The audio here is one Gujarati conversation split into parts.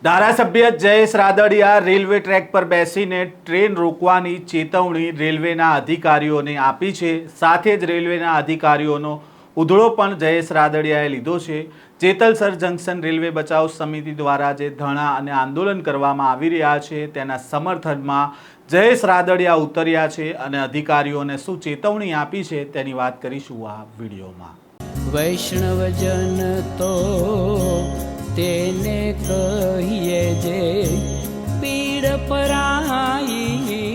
ધારાસભ્ય જયેશ રાદડિયા રેલવે ટ્રેક પર બેસીને ટ્રેન રોકવાની ચેતવણી રેલવેના અધિકારીઓને આપી છે। સાથે જ રેલવેના અધિકારીઓનો ઉધડો પણ જયેશ રાદડિયાએ લીધો છે। જેતલસર જંકશન રેલવે બચાવ સમિતિ દ્વારા જે ધરણા અને આંદોલન કરવામાં આવી રહ્યા છે તેના સમર્થનમાં જયેશ રાદડિયા ઉતર્યા છે અને અધિકારીઓને શું ચેતવણી આપી છે તેની વાત કરીશું આ વિડીયોમાં। વૈષ્ણવજન તો તેને કહીએ જે પીડ પરાઈ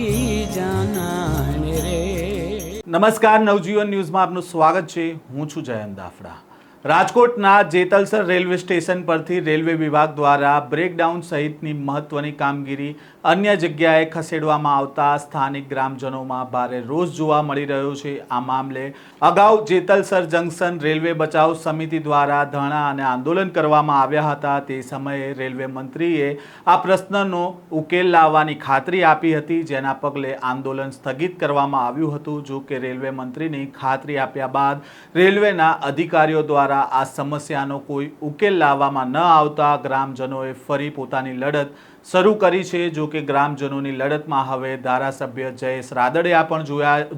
જાનાને રે। નમસ્કાર, નવજીવન ન્યૂઝમાં આપનું સ્વાગત છે। હું છું જયંત દાફડા। રાજકોટના જેતલસર રેલવે સ્ટેશન પરથી રેલવે વિભાગ દ્વારા બ્રેકડાઉન સહિતની મહત્વની કામગીરી અન્ય જગ્યાએ ખસેડવામાં આવતા સ્થાનિક ગ્રામજનોમાં ભારે રોષ જોવા મળી રહ્યો છે। આ મામલે અગાઉ જેતલસર જંકશન રેલવે બચાવ સમિતિ દ્વારા ધરણા અને આંદોલન કરવામાં આવ્યા હતા। તે સમયે રેલવે મંત્રીએ આ પ્રશ્નનો ઉકેલ લાવવાની ખાતરી આપી હતી, જેના પગલે આંદોલન સ્થગિત કરવામાં આવ્યું હતું। જો કે રેલવે મંત્રીની ખાતરી આપ્યા બાદ રેલવેના અધિકારીઓ દ્વારા આ સમસ્યાનો કોઈ ઉકેલ લાવવામાં ન આવતા ગ્રામજનોએ ફરી પોતાની લડત શરૂ કરી છે। જો કે ગ્રામજનોની લડતમાં હવે ધારાસભ્ય જયેશ રાદડિયા પણ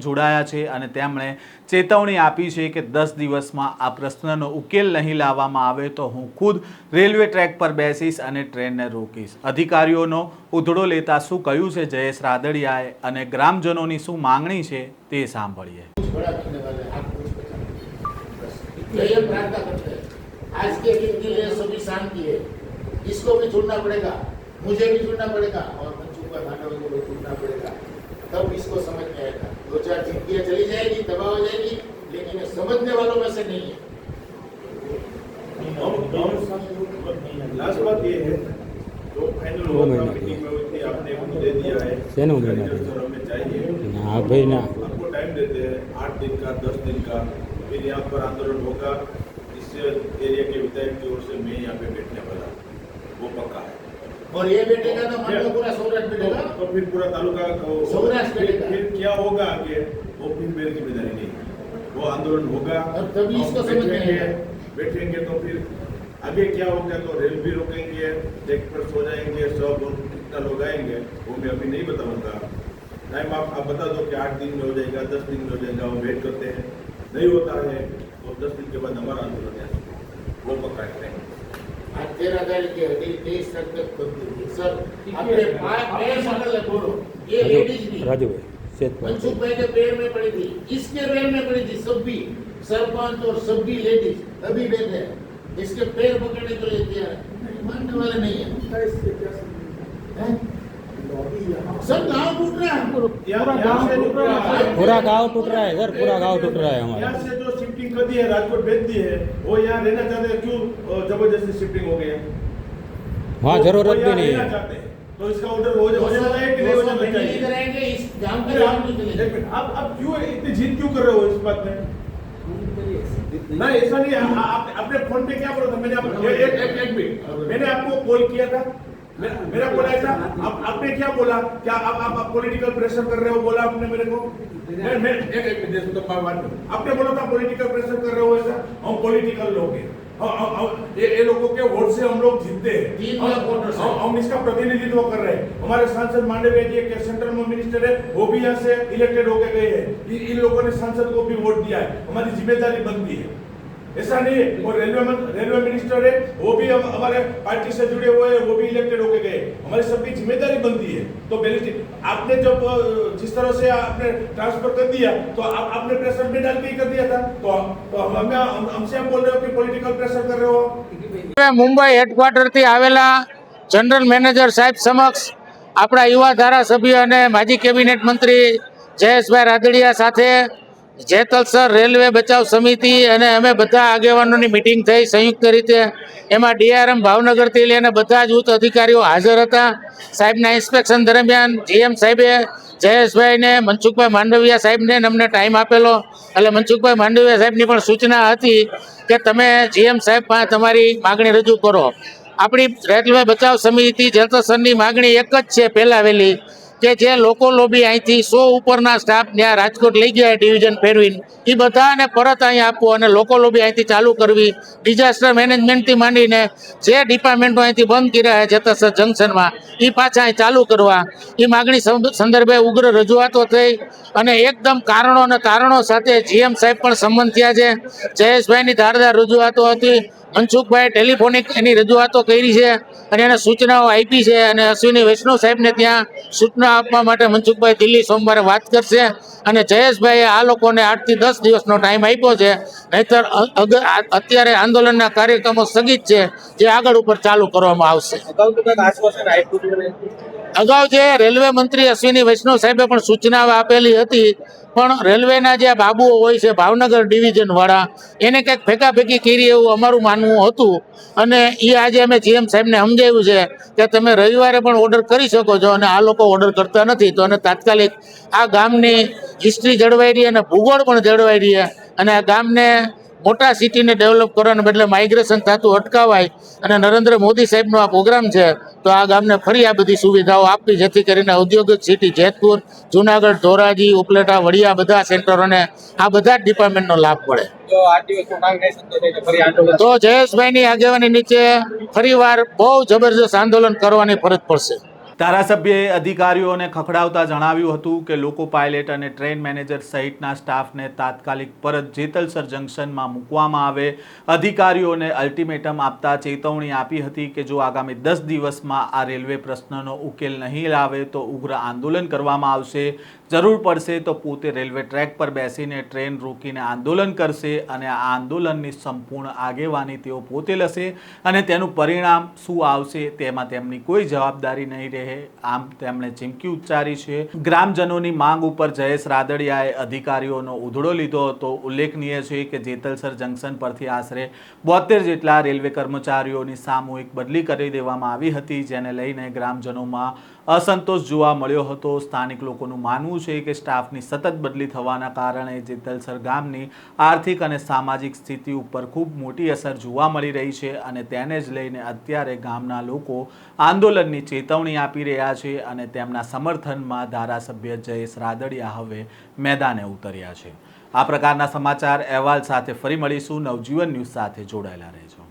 જોડાયા છે અને તેમણે ચેતવણી આપી છે કે 10 દિવસમાં આ પ્રશ્નનો ઉકેલ નહીં લાવવામાં આવે તો હું ખુદ રેલવે ટ્રેક પર બેસીશ અને ટ્રેનને રોકીશ। અધિકારીઓનો ઉધડો લેતા શું કહ્યું છે જયેશ રાદડિયાએ અને ગ્રામજનોની શું માંગણી છે તે સાંભળીએ। प्रार्थना करते हैं आज के दिन के लिए सभी शांति है, इसको भी छोड़ना पड़ेगा, मुझे भी छोड़ना पड़ेगा और बच्चों का मानव को भी छोड़ना पड़ेगा। तब इसको समझ में आएगा। 2-4 जिंदगियां चली जाएगी, तबाह हो जाएगी, लेकिन ये समझने वालों में से नहीं है। लास्ट बात ये है जो फाइनल मीटिंग में हुई थी, आपने उनको दे दिया है हमें चाहिए। हाँ भाई ना, आपको टाइम देते हैं 8 दिन का 10 दिन का, फिर यहाँ पर आंदोलन होगा। इस एरिया के विधायक की ओर से मैं यहाँ पे बैठने वाला, वो पक्का है। और ये बैठेगा तो मान लो पूरा सौराष्ट्र बैठेगा, तो फिर पूरा तालुका सौराष्ट्र बैठेगा। फिर क्या होगा आगे वो फिर मेरी जिम्मेदारी नहीं है। वो आंदोलन होगा और तभी इसको समझ में आएगा। बैठेंगे तो फिर आगे क्या होगा, तो रेल भी रोकेंगे, ट्रैक पर सो जाएंगे, सब कितना लोग आएंगे वो मैं अभी नहीं बताऊंगा। टाइम आप बता दो कि 8 दिन में हो जाएगा, 10 दिन में हो जाएगा, वो वेट करते हैं। नहीं होता है तो 10 दिन के बाद हमारा आंदोलन है वो पक्का करेंगे। आज 13 तारीख की हड्डी 23 तक बंद सर। अपने पैर संगल बोलो, ये लेडीज भी राजू मनसुख भाई के पैर में पड़ी थी, इसके पैर में पड़ी थी, सब भी सरपंच और सब भी लेडीज अभी बैठे हैं, इसके पैर पकड़ने के लिए तैयार है, मानने वाले नहीं है। सब गांव टूट रहा है, पूरा गांव टूट रहा है सर, पूरा गांव टूट रहा है हमारा। यहाँ से जो शिफ्टिंग कर दी है, राजकोट भेज दी है, वो यहाँ रहना चाहते हैं। क्यों जबरदस्ती शिफ्टिंग हो गई है? वहाँ जरूरत भी नहीं है, तो इसका ऑर्डर हो जाता है कि नहीं हो जाता नहीं है? करेंगे इस गांव के नाम नहीं चलेंगे। आप क्यों इतनी जिद क्यों कर रहे हो इस बात में? नहीं, ऐसा नहीं है। आपने फोन पे क्या बोला था? मैंने एक मिनट, मैंने आपको कॉल किया था, मेरा बोला था, आपने क्या बोला? क्या आप पॉलिटिकल प्रेशर कर रहे हो? बोला आपने मेरे को? मैं आपने बोला था पॉलिटिकल प्रेशर कर रहे हो। ऐसा हम पॉलिटिकल लोग हैं, ये लोगों के वोट से हम लोग जीतते हैं, हम इसका प्रतिनिधित्व कर रहे हैं। हमारे सांसद मांडविया जी के सेंट्रल में मिनिस्टर है, वो भी यहाँ से इलेक्टेड होके गए हैं। इन लोगों ने सांसद को भी वोट दिया है, हमारी जिम्मेदारी बनती है। ऐसा नहीं है। और रेलवे मिनिस्टर है, वो भी हमारे पार्टी से जुड़े हुए हैं, वो भी इलेक्टेड होके गए। हमारी सबकी जिम्मेदारी बनती है। तो आपने जब जिस तरह से आपने ट्रांसफर कर दिया तो आपने प्रेशर में डाल के ही कर दिया था, तो हमसे आप बोल रहे हो कि पॉलिटिकल प्रेशर कर रहे हो। मुंबई हेडक्वार्टर थी आवेला जनरल मैनेजर साहेब समक्ष अपना युवा धारासभ्य અને માજી કેબિનેટ મંત્રી જયેશભાઈ રાદડિયા સાથે જેતલસર રેલવે બચાવ સમિતિ અને અમે બધા આગેવાનોની મીટિંગ થઈ સંયુક્ત રીતે। એમાં ડીઆરએમ ભાવનગરથી લઈને બધા જ ઉચ્ચ અધિકારીઓ હાજર હતા। સાહેબના ઇન્સ્પેક્શન દરમિયાન જીએમ સાહેબે જયેશભાઈને મનસુખભાઈ માંડવિયા સાહેબને અમને ટાઈમ આપેલો, એટલે મનસુખભાઈ માંડવિયા સાહેબની પણ સૂચના હતી કે તમે જીએમ સાહેબ પાસે તમારી માગણી રજૂ કરો। આપણી રેલવે બચાવ સમિતિ જેતલસરની માગણી એક જ છે, પહેલા વહેલી કે જે લોકો લોબી અહીંથી 100 ઉપરના સ્ટાફ ત્યાં રાજકોટ લઈ ગયા ડિવિઝન ફેરવીને એ બધાને પરત અહીં આપવું અને લોકો લોબી અહીંથી ચાલુ કરવી, ડિઝાસ્ટર મેનેજમેન્ટથી માંડીને જે ડિપાર્ટમેન્ટો અહીંથી બંધ કર્યા છે જેતલસર જંકશનમાં એ પાછા અહીં ચાલુ કરવા, એ માગણી સંદર્ભે ઉગ્ર રજૂઆતો થઈ અને એકદમ કારણો અને તારણો સાથે જીએમ સાહેબ પણ સંમત થયા છે. જયેશભાઈની ધારદાર રજૂઆતો હતી, મનસુખભાઈ ટેલિફોનિક એની રજૂઆતો કરી છે અને એને સૂચનાઓ આપી છે અને અશ્વિની વૈષ્ણવ સાહેબને ત્યાં સૂચના આપવા માટે મનસુખભાઈ દિલ્હી સોમવારે વાત કરશે અને જયેશભાઈએ આ લોકોને 8 થી 10 દિવસનો ટાઈમ આપ્યો છે, નહીતર અત્યારે આંદોલનના કાર્યક્રમો સ્થગિત છે જે આગળ ઉપર ચાલુ કરવામાં આવશે. અગાઉ જે રેલવે મંત્રી અશ્વિની વૈષ્ણવ સાહેબે પણ સૂચનાઓ આપેલી હતી, પણ રેલવેના જે બાબુઓ હોય છે ભાવનગર ડિવિઝન વાળા એને કંઈક ફેંકાફેંકી કરી એવું અમારું માનવું હતું અને એ આજે અમે જીએમ સાહેબને સમજાવ્યું છે કે તમે રવિવારે પણ ઓર્ડર કરી શકો છો અને આ લોકો ઓર્ડર કરતા નથી, તો અને તાત્કાલિક આ ગામની હિસ્ટ્રી જળવાઈ રહી અને ભૂગોળ પણ જળવાઈ રહી અને આ ગામને મોટા સિટીને ડેવલપ કરવાને બદલે માઇગ્રેશન થતું અટકાવાય અને નરેન્દ્ર મોદી સાહેબનો આ પ્રોગ્રામ છે તો આ ગામને ફરી આ બધી સુવિધાઓ આપવી જેથી કરીને ઔદ્યોગિક સિટી જેતપુર, જુનાગઢ, ધોરાજી, ઉપલેટા, વડિયા બધા સેન્ટરોને આ બધા જ ડિપાર્ટમેન્ટનો લાભ મળે. તો જયેશભાઈની આગેવાની નીચે ફરીવાર બહુ જબરજસ્ત આંદોલન કરવાની ફરજ પડશે. ધારાસભ્યએ અધિકારીઓને ખખડાવતા જણાવ્યું હતું કે લોકો પાયલટ અને ટ્રેન મેનેજર સહિતના સ્ટાફને તાત્કાલિક પરત જેતલસર જંકશનમાં મૂકવામાં આવે. અધિકારીઓને અલ્ટિમેટમ આપતા ચેતવણી આપી હતી કે જો આગામી 10 દિવસમાં આ રેલવે પ્રશ્નનો ઉકેલ નહીં લાવે તો ઉગ્ર આંદોલન કરવામાં આવશે. જરૂર પડશે તો પોતે રેલવે ટ્રેક પર બેસીને ટ્રેન રોકીને આંદોલન કરશે અને આ આંદોલનની સંપૂર્ણ આગેવાની તેઓ પોતે લેશે અને તેનું પરિણામ શું આવશે તેમાં તેમની કોઈ જવાબદારી નહીં રહે, આમ તેમણે ચીમકી ઉચ્ચારી છે. ગ્રામજનોની માંગ ઉપર જયેશ રાદડિયાએ અધિકારીઓનો ઉધડો લીધો હતો. ઉલ્લેખનીય છે કે જેતલસર જંકશન પરથી આશરે 72 જેટલા રેલવે કર્મચારીઓની સામૂહિક બદલી કરી દેવામાં આવી હતી, જેને લઈને ગ્રામજનોમાં અસંતોષ જોવા મળ્યો હતો. સ્થાનિક લોકોનું માનવું છે કે સ્ટાફની સતત બદલી થવાના કારણે જેતલસર ગામની આર્થિક અને સામાજિક સ્થિતિ ઉપર ખૂબ મોટી અસર જોવા મળી રહી છે અને તેને જ લઈને અત્યારે ગામના લોકો આંદોલનની ચેતવણી આપી રહ્યા છે અને તેમના સમર્થનમાં ધારાસભ્ય જયેશ રાદડિયા હવે મેદાને ઉતર્યા છે. આ પ્રકારના સમાચાર અહેવાલ સાથે ફરી મળીશું. નવજીવન ન્યૂઝ સાથે જોડાયેલા રહેજો.